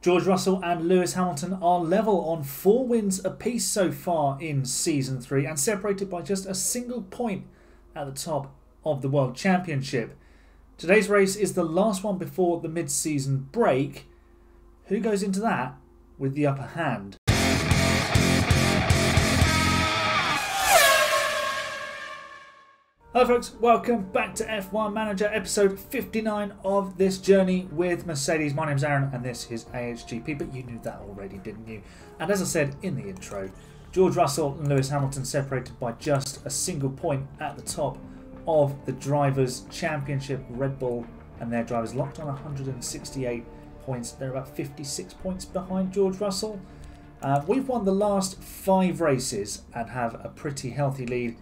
George Russell and Lewis Hamilton are level on 4 wins apiece so far in Season 3 and separated by just a single point at the top of the World Championship. Today's race is the last one before the mid-season break. Who goes into that with the upper hand? Hello folks, welcome back to F1 Manager episode 59 of this journey with Mercedes. My name's Aaron and this is AHGP, but you knew that already, didn't you? And as I said in the intro, George Russell and Lewis Hamilton separated by just a single point at the top of the Drivers' Championship. Red Bull and their drivers locked on 168 points. They're about 56 points behind George Russell. We've won the last 5 races and have a pretty healthy lead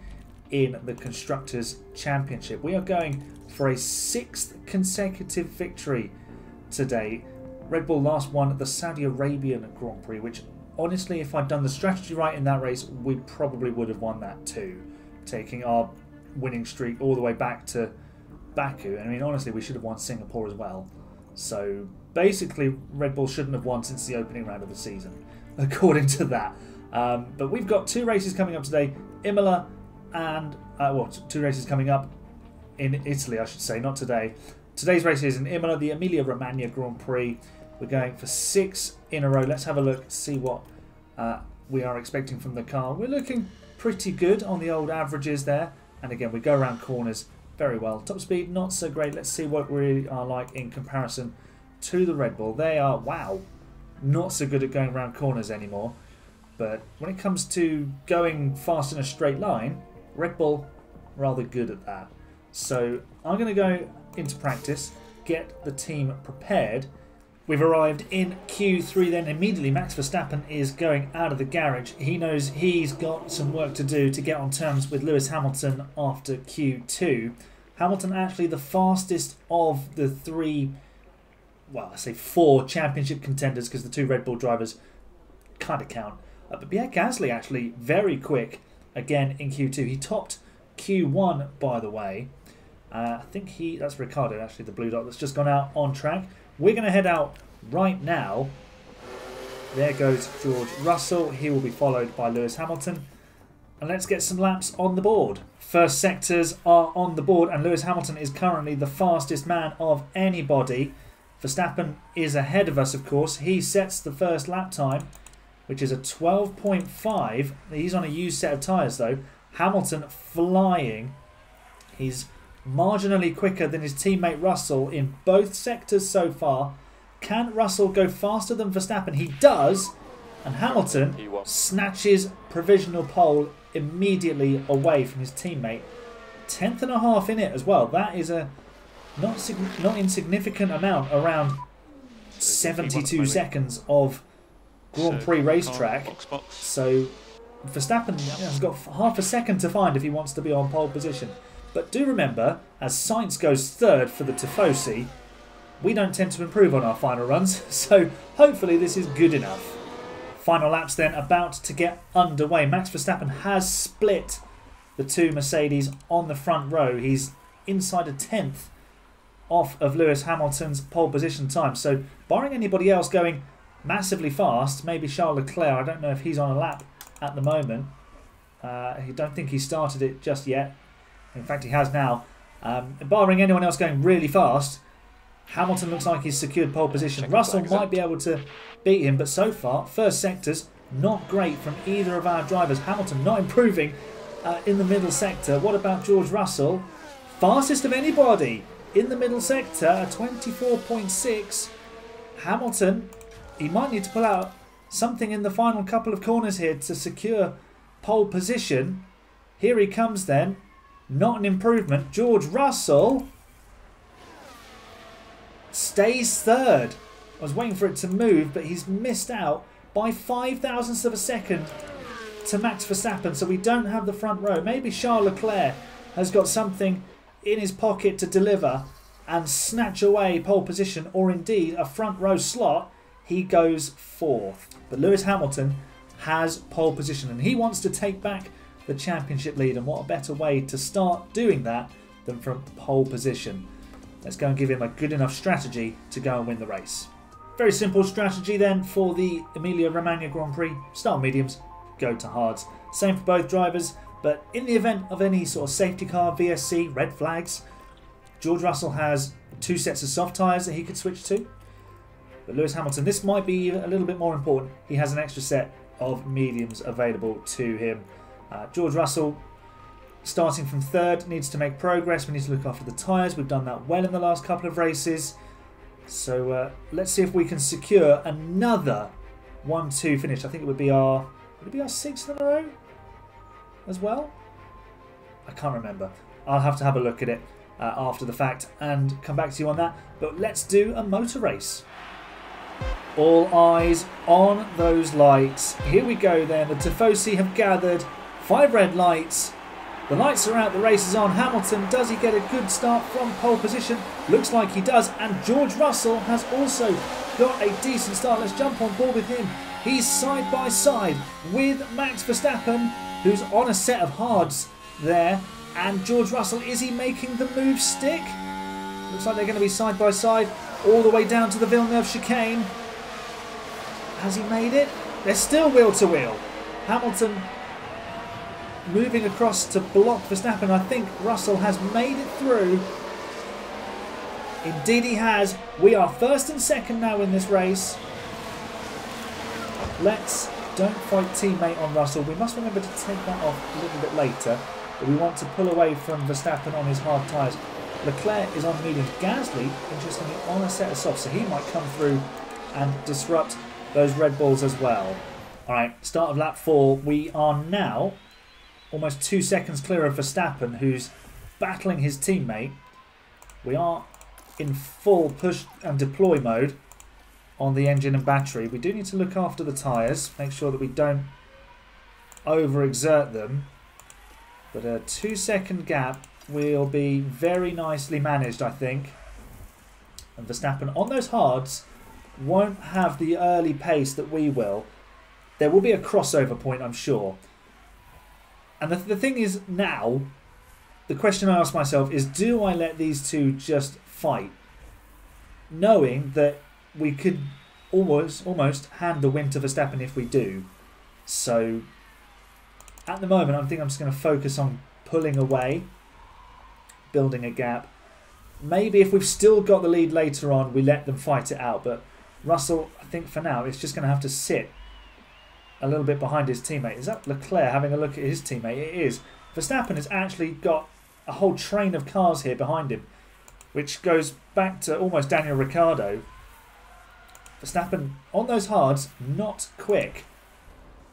in the Constructors' Championship. We are going for a 6th consecutive victory today. Red Bull last won the Saudi Arabian Grand Prix, which honestly, if I'd done the strategy right in that race, we probably would have won that too, taking our winning streak all the way back to Baku. I mean, honestly, we should have won Singapore as well. So basically, Red Bull shouldn't have won since the opening round of the season, according to that. But we've got 2 races coming up today. Imola and, 2 races coming up in Italy, I should say, not today. Today's race is in Imola, the Emilia-Romagna Grand Prix. We're going for 6 in a row. Let's have a look, see what we are expecting from the car. We're looking pretty good on the old averages there. And again, we go around corners very well. Top speed, not so great. Let's see what we are like in comparison to the Red Bull. They are, wow, not so good at going around corners anymore. But when it comes to going fast in a straight line, Red Bull, rather good at that. So I'm going to go into practice, get the team prepared. We've arrived in Q3 then. Immediately Max Verstappen is going out of the garage. He knows he's got some work to do to get on terms with Lewis Hamilton after Q2. Hamilton actually the fastest of the 3, well, I say 4 championship contenders because the 2 Red Bull drivers kind of count. But Pierre Gasly actually very quick again in Q2. He topped Q1, by the way. I think that's Ricardo, actually, the blue dot that's just gone out on track. We're going to head out right now. There goes George Russell. He will be followed by Lewis Hamilton. And let's get some laps on the board. First sectors are on the board, and Lewis Hamilton is currently the fastest man of anybody. Verstappen is ahead of us, of course. He sets the first lap time, which is a 12.5. He's on a used set of tyres though. Hamilton flying. He's marginally quicker than his teammate Russell in both sectors so far. Can Russell go faster than Verstappen? He does. And Hamilton snatches provisional pole immediately away from his teammate. 10th and a half in it as well. That is a not insignificant amount, around 72 seconds of Grand Prix racetrack. So Verstappen has got half a second to find if he wants to be on pole position. But do remember, as Sainz goes 3rd for the Tifosi, we don't tend to improve on our final runs, so hopefully this is good enough. Final laps then about to get underway. Max Verstappen has split the 2 Mercedes on the front row. He's inside a 10th off of Lewis Hamilton's pole position time. So barring anybody else going massively fast, maybe Charles Leclerc, I don't know if he's on a lap at the moment. I don't think he started it just yet. In fact, he has now. Barring anyone else going really fast, Hamilton looks like he's secured pole position. Russell might be able to beat him, but so far, first sectors, not great from either of our drivers. Hamilton not improving in the middle sector. What about George Russell? Fastest of anybody in the middle sector, a 24.6. Hamilton, he might need to pull out something in the final couple of corners here to secure pole position. Here he comes then. Not an improvement. George Russell stays 3rd. I was waiting for it to move, but he's missed out by 0.05 of a second to Max Verstappen. So we don't have the front row. Maybe Charles Leclerc has got something in his pocket to deliver and snatch away pole position, or indeed a front row slot. He goes 4th. But Lewis Hamilton has pole position and he wants to take back the championship lead, and what a better way to start doing that than from pole position. Let's go and give him a good enough strategy to go and win the race. Very simple strategy then for the Emilia-Romagna Grand Prix. Start mediums, go to hards. Same for both drivers, but in the event of any sort of safety car, VSC, red flags, George Russell has 2 sets of soft tyres that he could switch to. But Lewis Hamilton, this might be a little bit more important. He has an extra set of mediums available to him. George Russell, starting from 3rd, needs to make progress. We need to look after the tyres. We've done that well in the last couple of races. So let's see if we can secure another 1-2 finish. I think it would be our 6th in a row as well. I can't remember. I'll have to have a look at it after the fact and come back to you on that. But let's do a motor race. All eyes on those lights. Here we go then. The Tifosi have gathered. 5 red lights. The lights are out, the race is on. Hamilton, does he get a good start from pole position? Looks like he does. And George Russell has also got a decent start. Let's jump on board with him. He's side by side with Max Verstappen, who's on a set of hards there. And George Russell, is he making the move stick? Looks like they're going to be side by side all the way down to the Villeneuve chicane. Has he made it? They're still wheel to wheel. Hamilton moving across to block Verstappen. I think Russell has made it through. Indeed he has. We are 1st and 2nd now in this race. Let's don't fight teammate on Russell. We must remember to take that off a little bit later. But we want to pull away from Verstappen on his hard tyres. Leclerc is on mediums. Gasly, interestingly, on a set of softs. So he might come through and disrupt those Red Bulls as well. Alright, start of lap 4. We are now almost 2 seconds clear of Verstappen, who's battling his teammate. We are in full push and deploy mode on the engine and battery. We do need to look after the tyres, make sure that we don't overexert them. But a 2 second gap will be very nicely managed, I think. And Verstappen on those hards won't have the early pace that we will. There will be a crossover point, I'm sure. And the thing is now, the question I ask myself is, do I let these two just fight? Knowing that we could almost hand the win to Verstappen if we do. So, at the moment, I think I'm just going to focus on pulling away, building a gap. Maybe if we've still got the lead later on, we let them fight it out. But Russell, I think for now, is just going to have to sit a little bit behind his teammate. Is that Leclerc having a look at his teammate? It is. Verstappen has actually got a whole train of cars here behind him, which goes back to almost Daniel Ricciardo. Verstappen on those hards, not quick.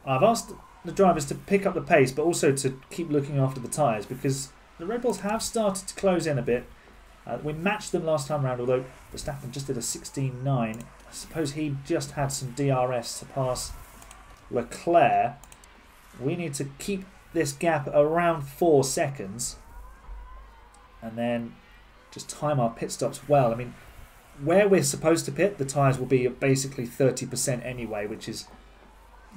I've asked the drivers to pick up the pace, but also to keep looking after the tyres, because the Red Bulls have started to close in a bit. We matched them last time round, although Verstappen just did a 16.9. I suppose he just had some DRS to pass Leclerc. We need to keep this gap around 4 seconds and then just time our pit stops well. I mean, where we're supposed to pit, the tyres will be basically 30% anyway, which is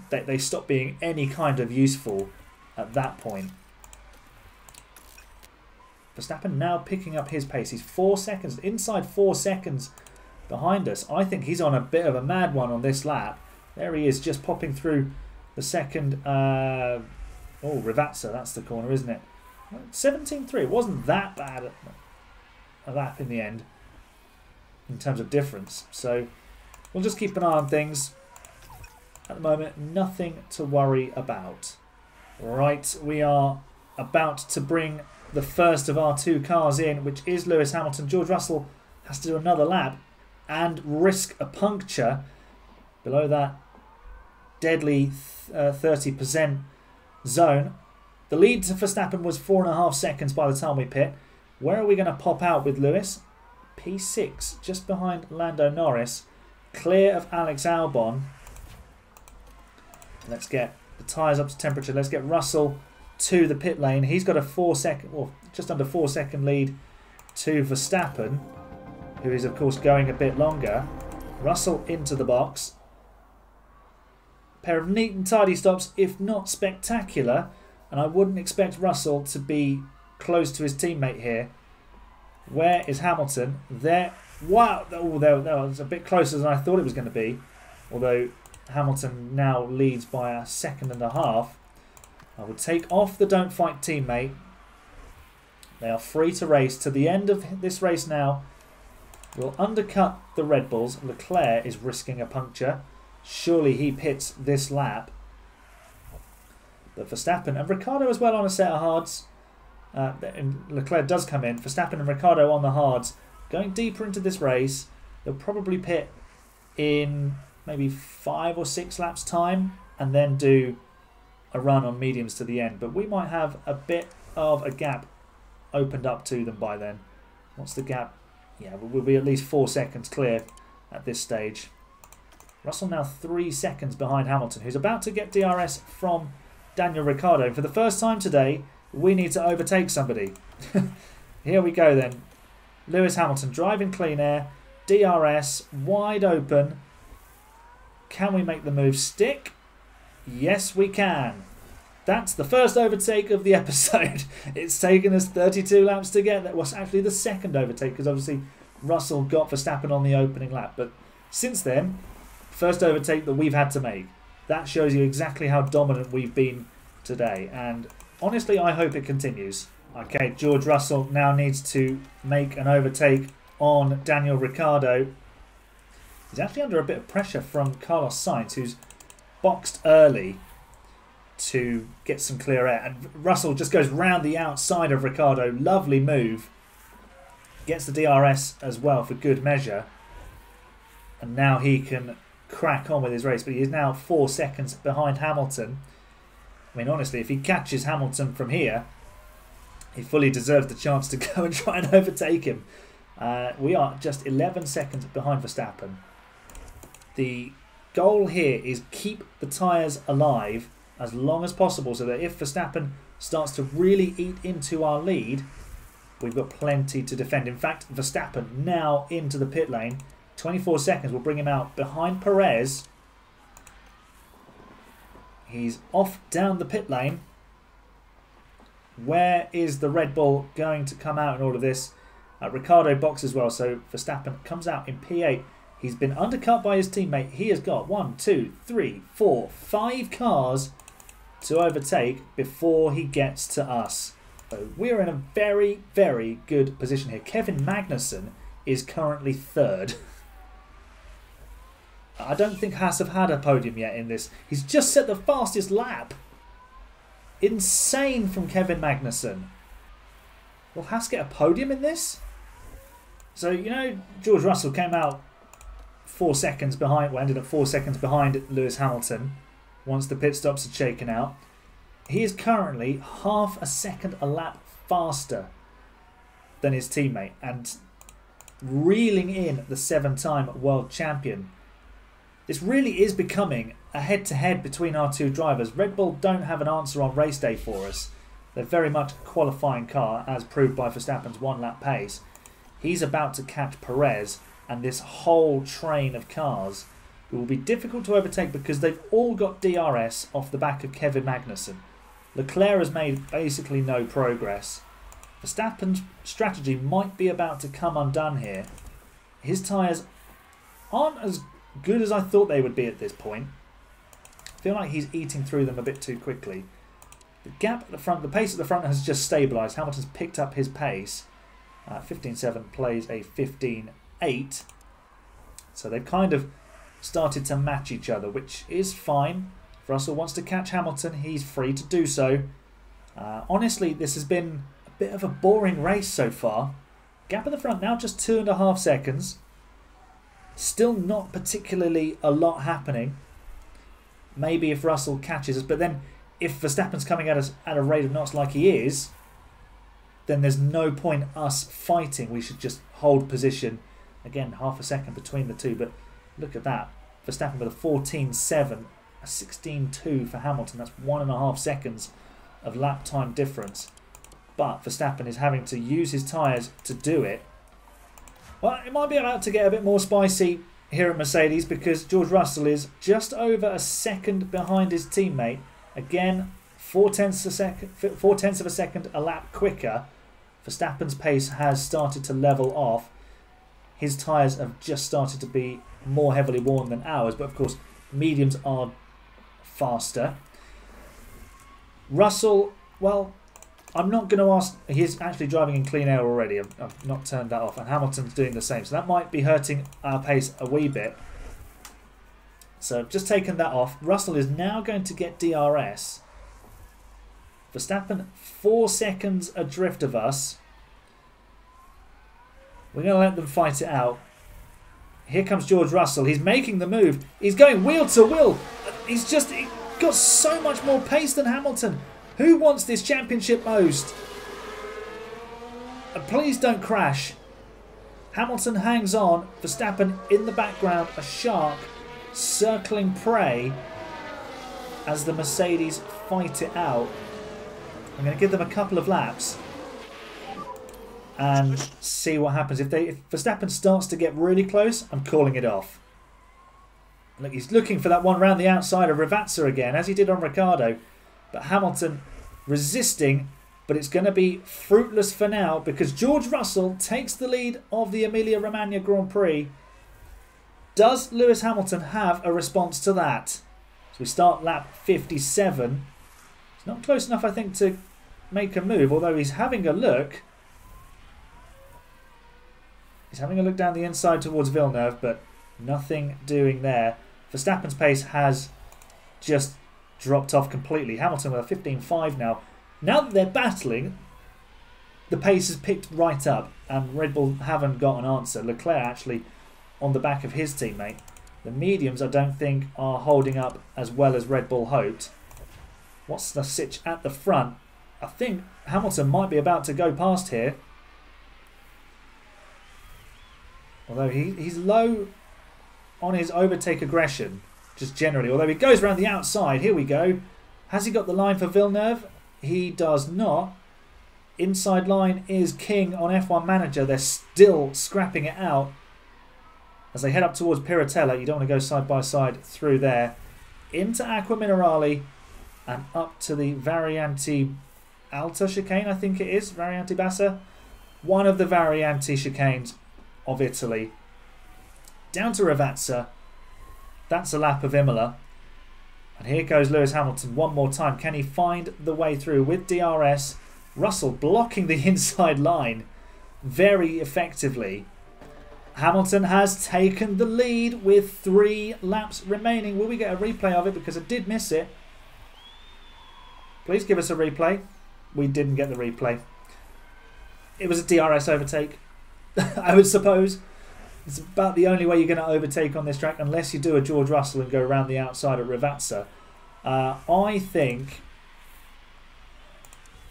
they stop being any kind of useful at that point. Verstappen now picking up his pace. He's 4 seconds, inside 4 seconds behind us. I think he's on a bit of a mad one on this lap. There he is, just popping through the second. Oh, Rivazza, that's the corner, isn't it? 17.3. It wasn't that bad a lap in the end in terms of difference. So we'll just keep an eye on things. At the moment, nothing to worry about. Right, we are about to bring the first of our 2 cars in, which is Lewis Hamilton. George Russell has to do another lap and risk a puncture below that deadly 30% zone. The lead to Verstappen was 4.5 seconds by the time we pit. Where are we going to pop out with Lewis? P6, just behind Lando Norris, clear of Alex Albon. Let's get the tyres up to temperature. Let's get Russell to the pit lane. He's got a 4 second, well, just under 4 second lead to Verstappen, who is of course going a bit longer. Russell into the box. Pair of neat and tidy stops, if not spectacular, and I wouldn't expect Russell to be close to his teammate here. Where is Hamilton? There Wow, oh, that was a bit closer than I thought it was going to be. Although Hamilton now leads by a second and a half. I would take off the don't fight teammate. They are free to race to the end of this race now. Will undercut the Red Bulls. Leclerc is risking a puncture. Surely he pits this lap. But Verstappen and Ricciardo as well on a set of hards. Leclerc does come in. Verstappen and Ricciardo on the hards. Going deeper into this race. They'll probably pit in maybe 5 or 6 laps time. And then do a run on mediums to the end. But we might have a bit of a gap opened up to them by then. What's the gap? Yeah, we'll be at least 4 seconds clear at this stage. Russell now 3 seconds behind Hamilton, who's about to get DRS from Daniel Ricciardo. For the first time today, we need to overtake somebody. Here we go then. Lewis Hamilton driving clean air. DRS wide open. Can we make the move stick? Yes, we can. That's the first overtake of the episode. It's taken us 32 laps to get that. Was actually the second overtake because obviously Russell got Verstappen on the opening lap. But since then, first overtake that we've had to make. That shows you exactly how dominant we've been today. And honestly, I hope it continues. Okay, George Russell now needs to make an overtake on Daniel Ricciardo. He's actually under a bit of pressure from Carlos Sainz, who's boxed early to get some clear air. And Russell just goes round the outside of Ricciardo. Lovely move. Gets the DRS as well for good measure. And now he can crack on with his race. But he is now 4 seconds behind Hamilton. I mean, honestly, if he catches Hamilton from here, he fully deserves the chance to go and try and overtake him. We are just 11 seconds behind Verstappen. The goal here is keep the tyres alive as long as possible so that if Verstappen starts to really eat into our lead, we've got plenty to defend. In fact, Verstappen now into the pit lane. 24 seconds will bring him out behind Perez. He's off down the pit lane. Where is the Red Bull going to come out in all of this? Ricciardo box as well, so Verstappen comes out in P8. He's been undercut by his teammate. He has got 1, 2, 3, 4, 5 cars to overtake before he gets to us. So we're in a very, very good position here. Kevin Magnussen is currently 3rd. I don't think Haas have had a podium yet in this. He's just set the fastest lap. Insane from Kevin Magnussen. Will Haas get a podium in this? So, you know, George Russell came out 4 seconds behind, well, ended up 4 seconds behind Lewis Hamilton once the pit stops had shaken out. He is currently half a second a lap faster than his teammate and reeling in the 7-time world champion. This really is becoming a head-to-head between our two drivers. Red Bull don't have an answer on race day for us. They're very much a qualifying car, as proved by Verstappen's 1-lap pace. He's about to catch Perez and this whole train of cars. It will be difficult to overtake because they've all got DRS off the back of Kevin Magnussen. Leclerc has made basically no progress. Verstappen's strategy might be about to come undone here. His tyres aren't as good as I thought they would be at this point. I feel like he's eating through them a bit too quickly. The gap at the front, the pace at the front has just stabilised. Hamilton's picked up his pace. 15.7 plays a 15.8. So they've kind of started to match each other, which is fine. If Russell wants to catch Hamilton, he's free to do so. Honestly, this has been a bit of a boring race so far. Gap at the front now just 2.5 seconds. Still not particularly a lot happening. Maybe if Russell catches us, but then if Verstappen's coming at us at a rate of knots like he is, then there's no point us fighting. We should just hold position. Again, half a second between the two, but look at that. Verstappen with a 14.7, a 16.2 for Hamilton. That's 1.5 seconds of lap time difference. But Verstappen is having to use his tyres to do it. Well, it might be about to get a bit more spicy here at Mercedes because George Russell is just over a second behind his teammate. Again, 0.4 of a second a lap quicker. Verstappen's pace has started to level off. his tyres have just started to be more heavily worn than ours, but of course mediums are faster. Russell, well, I'm not going to ask. He's actually driving in clean air already. I've not turned that off, and Hamilton's doing the same, so that might be hurting our pace a wee bit. So I've just taken that off. Russell is now going to get DRS. Verstappen 4 seconds adrift of us. We're going to let them fight it out. Here comes George Russell. He's making the move. He's going wheel to wheel. He's got so much more pace than Hamilton. Who wants this championship most? And please don't crash. Hamilton hangs on. Verstappen in the background. A shark circling prey as the Mercedes fight it out. I'm going to give them a couple of laps and see what happens. If Verstappen starts to get really close, I'm calling it off. Look, he's looking for that one round the outside of Ravazza again, as he did on Ricciardo. But Hamilton resisting, but it's going to be fruitless for now because George Russell takes the lead of the Emilia-Romagna Grand Prix. Does Lewis Hamilton have a response to that? So we start lap 57. It's not close enough, I think, to make a move, although he's having a look. He's having a look down the inside towards Villeneuve, but nothing doing there. Verstappen's pace has just dropped off completely. Hamilton with a 15.5 now. Now that they're battling, the pace has picked right up, and Red Bull haven't got an answer. Leclerc actually on the back of his teammate. The mediums, I don't think, are holding up as well as Red Bull hoped. What's the sitch at the front? I think Hamilton might be about to go past here. Although he's low on his overtake aggression, just generally. Although he goes around the outside. Here we go. Has he got the line for Villeneuve? He does not. Inside line is king on F1 Manager. They're still scrapping it out as they head up towards Piratella. You don't want to go side by side through there. Into Acqua Minerale and up to the Variante Alta chicane, I think it is. Variante Bassa. One of the Variante chicanes of Italy. Down to Ravazza. That's a lap of Imola. And here goes Lewis Hamilton one more time. Can he find the way through with DRS? Russell blocking the inside line very effectively. Hamilton has taken the lead with 3 laps remaining. Will we get a replay of it? Because I did miss it. Please give us a replay. We didn't get the replay. It was a DRS overtake, I would suppose. It's about the only way you're going to overtake on this track, unless you do a George Russell and go around the outside at Ravazza. I think...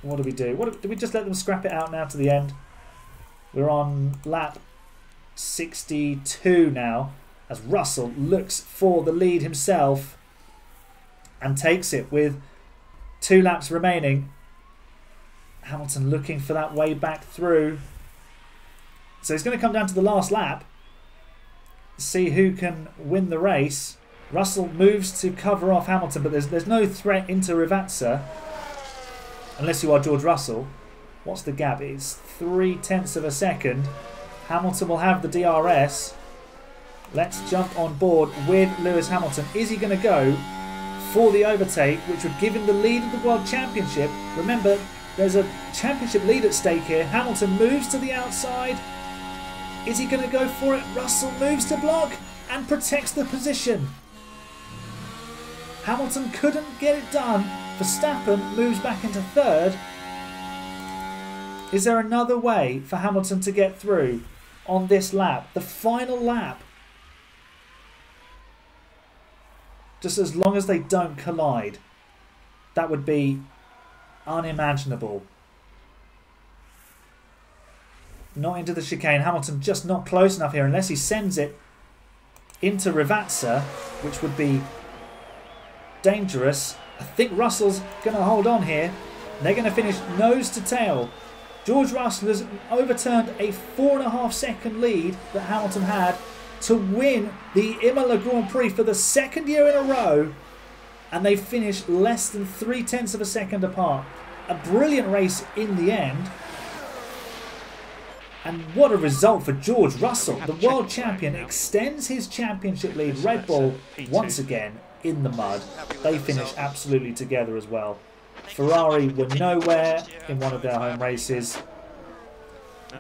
What do we do? Do we just let them scrap it out now to the end? We're on lap 62 now, as Russell looks for the lead himself and takes it with 2 laps remaining. Hamilton looking for that way back through. So it's going to come down to the last lap. See who can win the race. Russell moves to cover off Hamilton, but there's no threat into Ravazza unless you are George Russell. What's the gap? It's 0.3 of a second. Hamilton will have the DRS. Let's jump on board with Lewis Hamilton. Is he going to go for the overtake, which would give him the lead of the World Championship? Remember, there's a championship lead at stake here. Hamilton moves to the outside. Is he going to go for it? Russell moves to block and protects the position. Hamilton couldn't get it done. Verstappen moves back into 3rd. Is there another way for Hamilton to get through on this lap? The final lap. Just as long as they don't collide. That would be unimaginable. Not into the chicane. Hamilton just not close enough here unless he sends it into Ravazza, which would be dangerous. I think Russell's going to hold on here. They're going to finish nose to tail. George Russell has overturned a 4.5 second lead that Hamilton had to win the Imola Grand Prix for the 2nd year in a row, and they finished less than 0.3 of a second apart. A brilliant race in the end. And what a result for George Russell. The world champion extends his championship lead. Red Bull, once again, in the mud. They finish absolutely together as well. Ferrari were nowhere in one of their home races.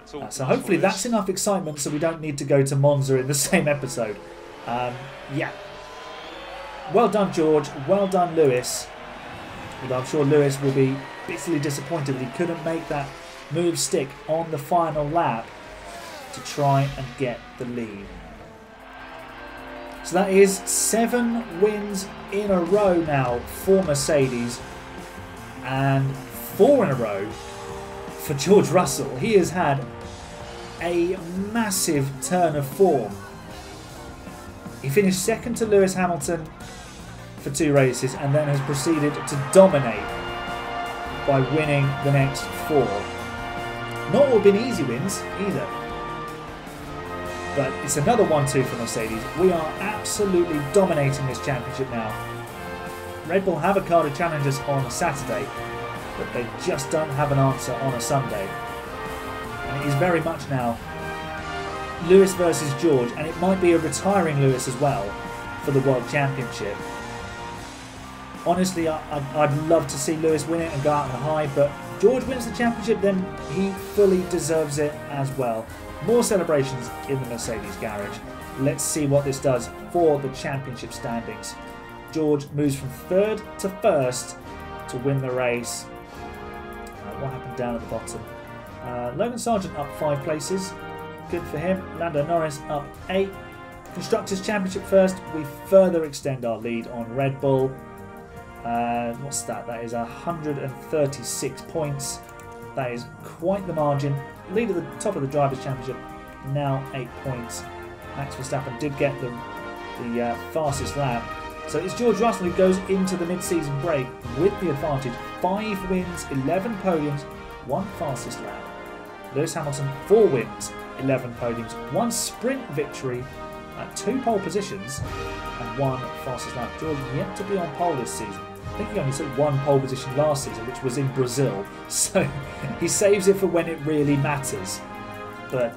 So hopefully that's enough excitement so we don't need to go to Monza in the same episode. Yeah. Well done, George. Well done, Lewis. Although I'm sure Lewis will be bitterly disappointed that he couldn't make that move stick on the final lap to try and get the lead. So that is 7 wins in a row now for Mercedes and 4 in a row for George Russell. He has had a massive turn of form. He finished second to Lewis Hamilton for 2 races and then has proceeded to dominate by winning the next 4. Not all been easy wins either. But it's another 1-2 for Mercedes. We are absolutely dominating this championship now. Red Bull have a car to challenge us on a Saturday, but they just don't have an answer on a Sunday. And it is very much now Lewis versus George, and it might be a retiring Lewis as well for the World Championship. Honestly, I'd love to see Lewis win it and go out on a high, but George wins the championship, then he fully deserves it as well. More celebrations in the Mercedes garage. Let's see what this does for the championship standings. George moves from 3rd to 1st to win the race. What happened down at the bottom? Logan Sargent up 5 places. Good for him. Lando Norris up 8. Constructors' Championship first. We further extend our lead on Red Bull. What's that? That is 136 points. That is quite the margin. Lead at the top of the Drivers' Championship, now 8 points. Max Verstappen did get the fastest lap. So it's George Russell who goes into the mid-season break with the advantage. 5 wins, 11 podiums, 1 fastest lap. Lewis Hamilton, 4 wins, 11 podiums, 1 sprint victory, 2 pole positions, and 1 fastest lap. George yet to be on pole this season. I think he only took 1 pole position last season, which was in Brazil. So he saves it for when it really matters. But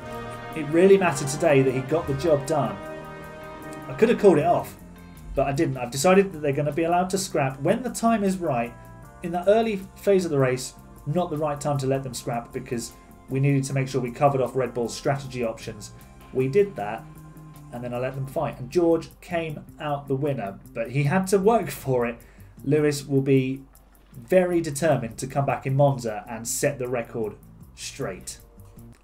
it really mattered today that he got the job done. I could have called it off, but I didn't. I've decided that they're going to be allowed to scrap when the time is right. In the early phase of the race, not the right time to let them scrap because we needed to make sure we covered off Red Bull's strategy options. We did that, and then I let them fight. And George came out the winner, but he had to work for it. Lewis will be very determined to come back in Monza and set the record straight.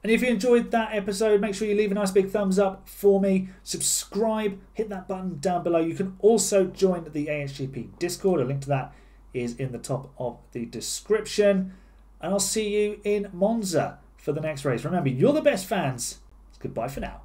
And if you enjoyed that episode, make sure you leave a nice big thumbs up for me. Subscribe, hit that button down below. You can also join the AHGP Discord. A link to that is in the top of the description. And I'll see you in Monza for the next race. Remember, you're the best fans. Goodbye for now.